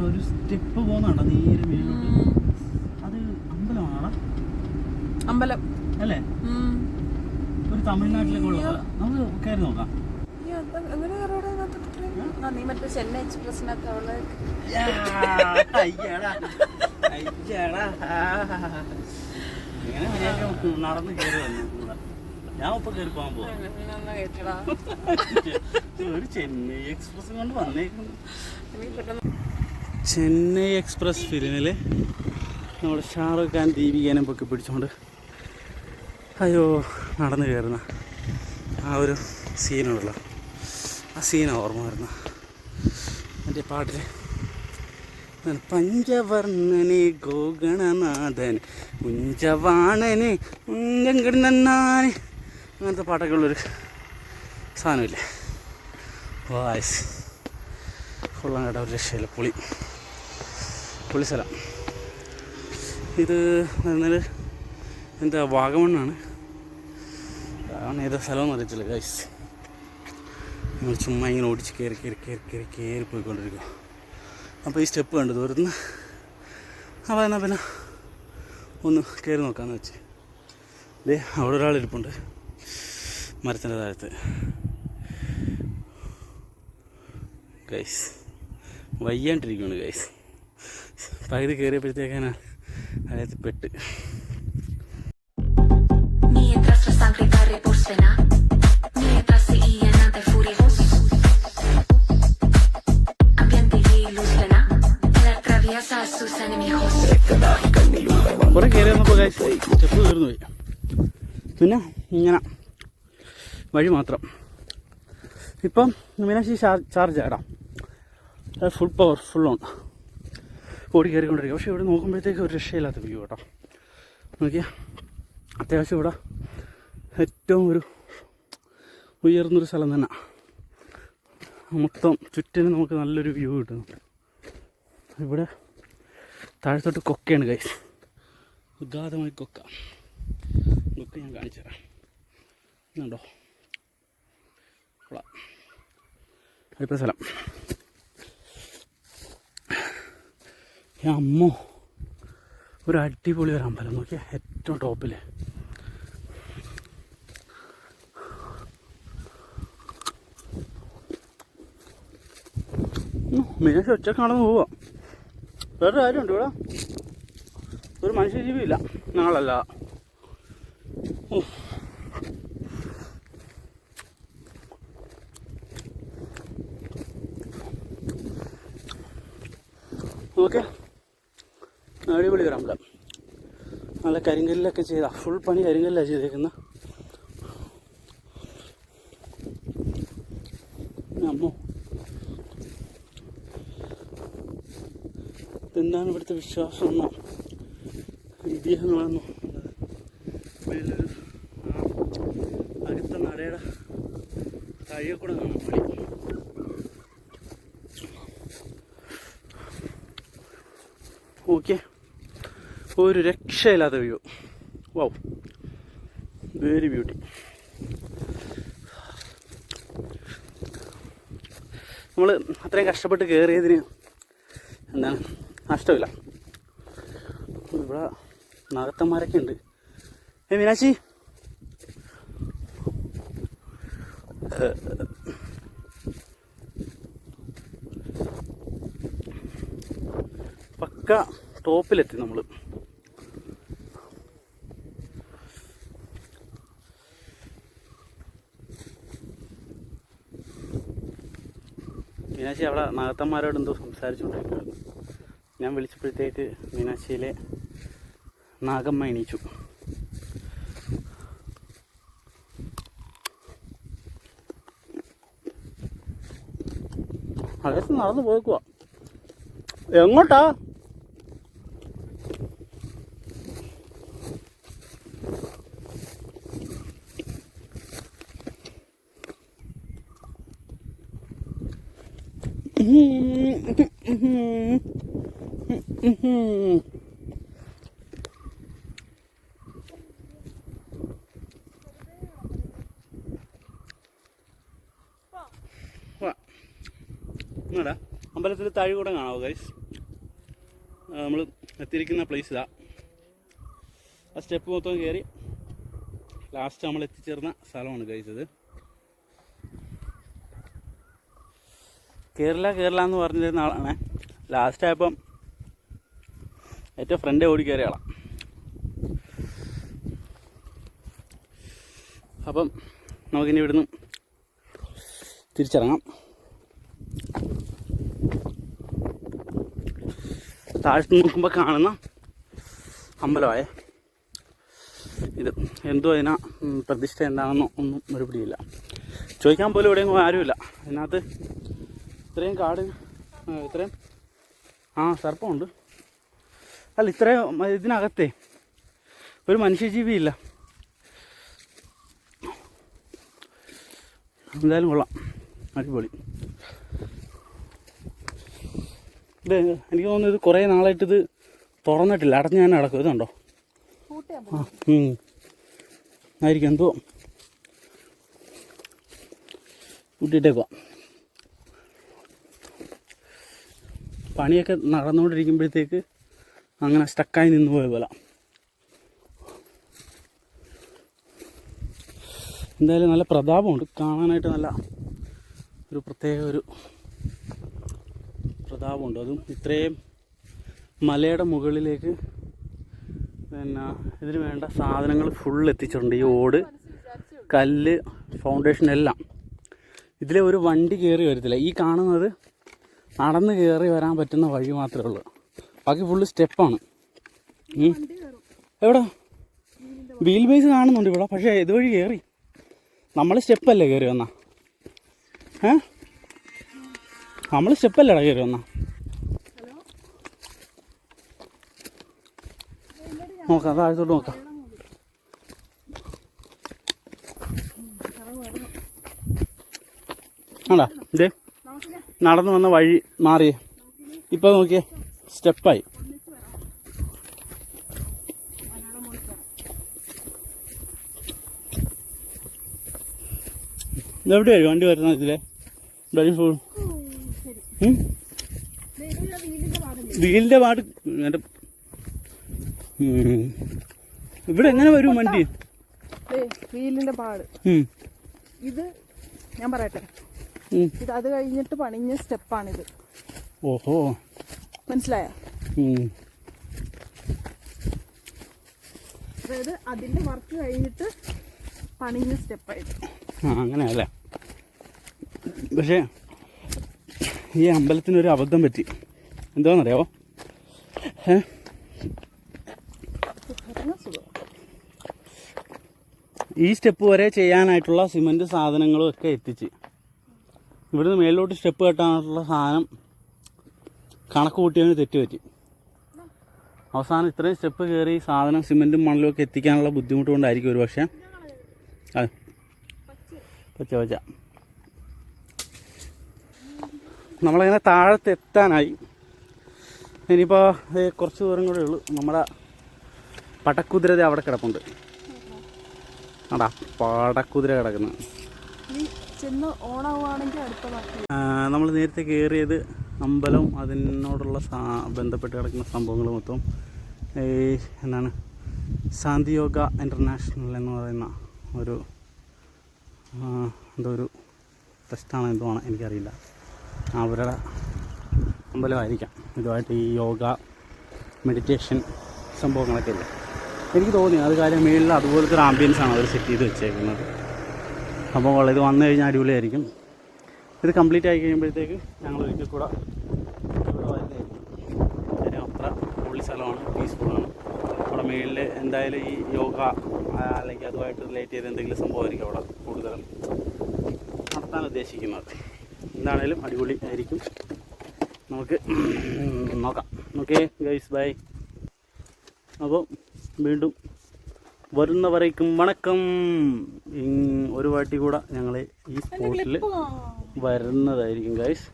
ഒരു സ്റ്റെപ്പ് പോകുന്നുണ്ടോ നേരെ മേലോട്ട്? അത് അമ്പലമാണോ? അമ്പലം അല്ലേ? ഒരു തമിഴ്നാട്ടിലൊക്കെ ഉള്ള നമുക്ക് കയറി നോക്കാം. നീ മറ്റേ ചെന്നൈ എക്സ്പ്രസിനൊക്കെ ഉള്ള നടന്ന് കയറി വന്നു. ഞാൻ ഇപ്പൊ കയറി പോകാൻ പോവാ. ഒരു ചെന്നൈ എക്സ്പ്രസ് കൊണ്ട് വന്നേക്കുന്നു. ചെന്നൈ എക്സ്പ്രസ് ഫിലിമില് നമ്മുടെ ഷാറുഖ് ഖാൻ ദീപികേനെ പൊക്കി പിടിച്ചുകൊണ്ട് അയ്യോ നടന്നു കയറുന്ന ആ ഒരു സീനുണ്ടല്ലോ, ആ സീനാണ് ഓർമ്മ വരുന്ന. എൻ്റെ പാട്ടിൽ പഞ്ചവർണ്ണനെ ഗോഗണനാഥൻ കുഞ്ചവാണന് കുഞ്ഞങ്കിടുന്നാന് അങ്ങനത്തെ പാട്ടൊക്കെ ഉള്ളൊരു സാധനമില്ലേ? വായ്സ് കൊള്ളാൻ കേട്ട ഒരു രക്ഷയില്ല. പുളി സ്ഥലം ഇത് പറഞ്ഞാൽ എന്താ വാഗമണ്ണാണ്. അതാണ് ഏതോ സ്ഥലമെന്ന് അറിയത്തില്ല ഗൈസ്. നമ്മൾ ചുമ്മാ ഇങ്ങനെ ഓടിച്ച് കയറി പോയിക്കൊണ്ടിരിക്കുക. അപ്പോൾ ഈ സ്റ്റെപ്പ് കണ്ടു ദൂരത്തുനിന്ന്. അപ്പോൾ എന്നാൽ പിന്നെ ഒന്ന് കയറി നോക്കാമെന്ന് വെച്ച്. ദേ അവിടെ ഒരാളിരിപ്പുണ്ട് മരത്തിൻ്റെ താഴത്ത്. ഗൈസ് വയ്യാണ്ടിരിക്കുകയാണ് ഗൈസ്. പകുതി കയറിയപ്പോഴത്തേക്കാണ് അതിനകത്ത് പെട്ട്. കുറെ കയറി വന്നപ്പോൾ ഗൈസ് സ്റ്റെപ്പ് തീർന്നു പോയി. പിന്നെ ഇങ്ങനെ വഴി മാത്രം. ഇപ്പം മീനാക്ഷി ചാർജ് ആടാം, ഫുൾ പവർ ഫുൾ ഓൺ ഓടി കയറിക്കൊണ്ടിരിക്കുക. പക്ഷേ ഇവിടെ നോക്കുമ്പോഴത്തേക്ക് ഒരു രക്ഷയില്ലാത്ത വ്യൂ കേട്ടോ. നോക്കിയാൽ അത്യാവശ്യം ഇവിടെ ഏറ്റവും ഒരു ഉയർന്നൊരു സ്ഥലം തന്നെ. മൊത്തം ചുറ്റിനും നമുക്ക് നല്ലൊരു വ്യൂ കിട്ടുന്നുണ്ട്. ഇവിടെ താഴത്തോട്ട് കൊക്കയാണ് ഗൈസ്, അഗാധമായി കൊക്ക ഞാൻ കാണിച്ചു തരാം. ഇതുണ്ടോ അടുത്ത സ്ഥലം. അമ്മോ ഒരു അടിപൊളി ഒരു അമ്പലം നോക്കിയാൽ ഏറ്റവും ടോപ്പിൽ. മീനാക്ഷി ഒറ്റക്കാണെന്ന് പോവാ. വേറൊരു കാര്യമുണ്ട്, ഇവിടെ ഒരു മനുഷ്യജീവിയില്ല ഞങ്ങളല്ല. ഓക്കെ, അടിപൊളി ഒരു അമ്പലം. നല്ല കരിങ്കല്ലൊക്കെ ചെയ്താൽ ഫുൾ പണി കരിങ്കല്ലാണ് ചെയ്തേക്കുന്നത്. അമ്മോ എന്താണ് ഇവിടുത്തെ വിശ്വാസം എന്നോ ഐതിഹ്യങ്ങളെന്നോ മേലൊരു അടുത്ത നടയുടെ താഴെ കൂടെ കാണാൻ പണി. ഓക്കെ, ഒരു രക്ഷയില്ലാത്ത വ്യൂ. Wow, very beauty. നമ്മൾ അത്രയും കഷ്ടപ്പെട്ട് കയറിയതിന് എന്താണ് നഷ്ടമില്ല. ഇവിടെ നാഗത്തന്മാരൊക്കെ ഉണ്ട്. മീനാക്ഷി പക്ക ടോപ്പിലെത്തി നമ്മൾ. മീനാക്ഷി അവിടെ നാഗത്തന്മാരോട് എന്തോ സംസാരിച്ചുകൊണ്ടിരിക്കുകയായിരുന്നു. ഞാൻ വിളിച്ചപ്പോഴത്തേക്ക് മീനാക്ഷിയിലെ നാഗമ്മ എണീച്ചു. അകത്ത് നടന്നു പോയേക്കുക. എങ്ങോട്ടാ? അമ്പലത്തിൽ താഴെ കൂടെ കാണാവോ ഗൈസ്? നമ്മൾ എത്തിയിരിക്കുന്ന പ്ലേസ് ഇതാ. ആ സ്റ്റെപ്പ് മൊത്തം കയറി ലാസ്റ്റ് നമ്മൾ എത്തിച്ചേർന്ന സ്ഥലമാണ് കഴിച്ചത്. കേരള എന്ന് പറഞ്ഞിരുന്ന ആളാണ്. ലാസ്റ്റ് ആയപ്പം ഏറ്റവും ഫ്രണ്ടേ ഓടി കയറിയ ആളാണ്. അപ്പം നമുക്കിനി ഇവിടുന്ന് തിരിച്ചിറങ്ങാം. താഴത്ത് നോക്കുമ്പോൾ കാണുന്ന അമ്പലമായ ഇത് എന്തോ അതിനാ പ്രതിഷ്ഠ എന്താണെന്നോ ഒന്നും ഒരു പിടിയില്ല. ചോദിക്കാൻ പോലും എവിടെയെങ്കിലും ആരുമില്ല. അതിനകത്ത് ഇത്രയും കാട്, ഇത്രയും സർപ്പമുണ്ട്. അല്ല, ഇത്രയും ഇതിനകത്തെ ഒരു മനുഷ്യജീവിയില്ല. എന്തായാലും കൊള്ളാം, അടിപൊളി. ഇത് എനിക്ക് തോന്നുന്നു ഇത് കുറേ നാളായിട്ടിത് തുറന്നിട്ടില്ല, അടഞ്ഞ് തന്നെ നടക്കും. ഇതുണ്ടോ? ആയിരിക്കും, എന്തോ കൂട്ടിയിട്ടേക്കുക. പണിയൊക്കെ നടന്നുകൊണ്ടിരിക്കുമ്പോഴത്തേക്ക് അങ്ങനെ സ്റ്റക്കായി നിന്ന് പോയ പോലെ. എന്തായാലും നല്ല പ്രതാപമുണ്ട്, കാണാനായിട്ട് നല്ല ഒരു പ്രത്യേക ഒരു പ്രതാപമുണ്ട്. അതും ഇത്രയും മലയുടെ മുകളിലേക്ക് പിന്നെ ഇതിന് വേണ്ട സാധനങ്ങൾ ഫുൾ എത്തിച്ചിട്ടുണ്ട്. ഈ ഓട്, കല്ല്, ഫൗണ്ടേഷൻ എല്ലാം. ഇതിലെ ഒരു വണ്ടി കയറി വരത്തില്ല. ഈ കാണുന്നത് നടന്ന് കയറി വരാൻ പറ്റുന്ന വഴി മാത്രമേ ഉള്ളൂ. ബാക്കി ഫുള്ള് സ്റ്റെപ്പാണ്. എവിടെ വീൽ ബേസ് കാണുന്നുണ്ട് ഇവിടെ, പക്ഷേ ഇതുവഴി കയറി നമ്മൾ സ്റ്റെപ്പല്ലേ കയറി വന്നാ? നമ്മൾ സ്റ്റെപ്പല്ലേടാ കയറി വന്നാ? നോക്കാം, താഴത്തോട്ട് നോക്കാം. ആടാ ഇതേ നടന്നു വന്ന വഴി മാറിയേ. ഇപ്പം നോക്കിയേ, സ്റ്റെപ്പായി. ഇതെവിടെയായി വണ്ടി വരുന്നത്? ഇതിലെ ഫുൾ വീലിൻ്റെ പാട്. എൻ്റെ ഇവിടെ എങ്ങനെ വരും വണ്ടി? വീലിന്റെ പാട്. ഇത് ഞാൻ പറയട്ടെ, ഇത് അത് കഴിഞ്ഞിട്ട് പണിഞ്ഞ സ്റ്റെപ്പാണിത്. ഓഹോ, മനസ്സിലായോ? അതായത് അതിന്റെ വർക്ക് കഴിഞ്ഞിട്ട് പണിഞ്ഞ സ്റ്റെപ്പായത്. അങ്ങനെയല്ലേ? പക്ഷേ ഈ അമ്പലത്തിനൊരു അബദ്ധം പറ്റി. എന്താണെന്നറിയാവോ? ഈ സ്റ്റെപ്പ് വരെ ചെയ്യാനായിട്ടുള്ള സിമൻറ്റ് സാധനങ്ങളും ഒക്കെ എത്തിച്ച് ഇവിടുന്ന് മേലോട്ട് സ്റ്റെപ്പ് കെട്ടാനായിട്ടുള്ള സാധനം കണക്ക് കൂട്ടിയതിന് തെറ്റുപറ്റി. അവസാനം ഇത്രയും സ്റ്റെപ്പ് കയറി സാധനം സിമൻറ്റും മണലും ഒക്കെ എത്തിക്കാനുള്ള ബുദ്ധിമുട്ട് കൊണ്ടായിരിക്കും ഒരു പക്ഷേ. അതെ, പച്ച നമ്മളങ്ങനെ താഴത്ത് എത്താനായി. ഇനിയിപ്പോൾ കുറച്ച് ദൂരം കൂടെ ഉള്ളൂ. നമ്മുടെ പടക്കുതിര അവിടെ കിടപ്പുണ്ട്. ആടാ പടക്കുതിര കിടക്കുന്നത്. നമ്മൾ നേരത്തെ കയറിയത് അമ്പലം, അതിനോടുള്ള ബന്ധപ്പെട്ട് കിടക്കുന്ന സംഭവങ്ങൾ മൊത്തം എന്താണ് ശാന്തിയോഗ ഇൻ്റർനാഷണൽ എന്ന് പറയുന്ന ഒരു എന്തോ ഒരു ട്രസ്റ്റാണ്, എന്തോ ആണ് എനിക്കറിയില്ല. അവരുടെ അമ്പലമായിരിക്കാം. ഇതുമായിട്ട് ഈ യോഗ, മെഡിറ്റേഷൻ സംഭവങ്ങളൊക്കെ ഇല്ല. എനിക്ക് തോന്നി അത് കാര്യം. മേളിൽ അതുപോലത്തെ ഒരു ആംബിയൻസാണ് അവർ സെറ്റ് ചെയ്ത് വെച്ചേക്കുന്നത്. അപ്പോൾ ഇത് വന്നു കഴിഞ്ഞാൽ അടിപൊളിയായിരിക്കും. ഇത് കംപ്ലീറ്റ് ആയി കഴിയുമ്പോഴത്തേക്ക് ഞങ്ങൾ ഒരിക്കൽ കൂടെ ഇവിടെ വരുന്നതായിരിക്കും. അത്ര പൊള്ളി സ്ഥലമാണ്, പീസ്ഫുള്ളാണ്. അവിടെ മേളിൽ എന്തായാലും ഈ യോഗ അല്ലെങ്കിൽ അതുമായിട്ട് റിലേറ്റ് ചെയ്ത് എന്തെങ്കിലും സംഭവമായിരിക്കും അവിടെ കൂടുതലും നടത്താൻ ഉദ്ദേശിക്കുന്നത്. എന്താണേലും അടിപൊളി ആയിരിക്കും. നമുക്ക് നോക്കാം. Okay guys, bye. അപ്പോൾ വീണ്ടും വരുന്നവരേക്കും വണക്കം. ഒരു വാട്ടി കൂടെ ഞങ്ങൾ ഈ സ്പോട്ടിൽ വരുന്നതായിരിക്കും ഗൈസ്.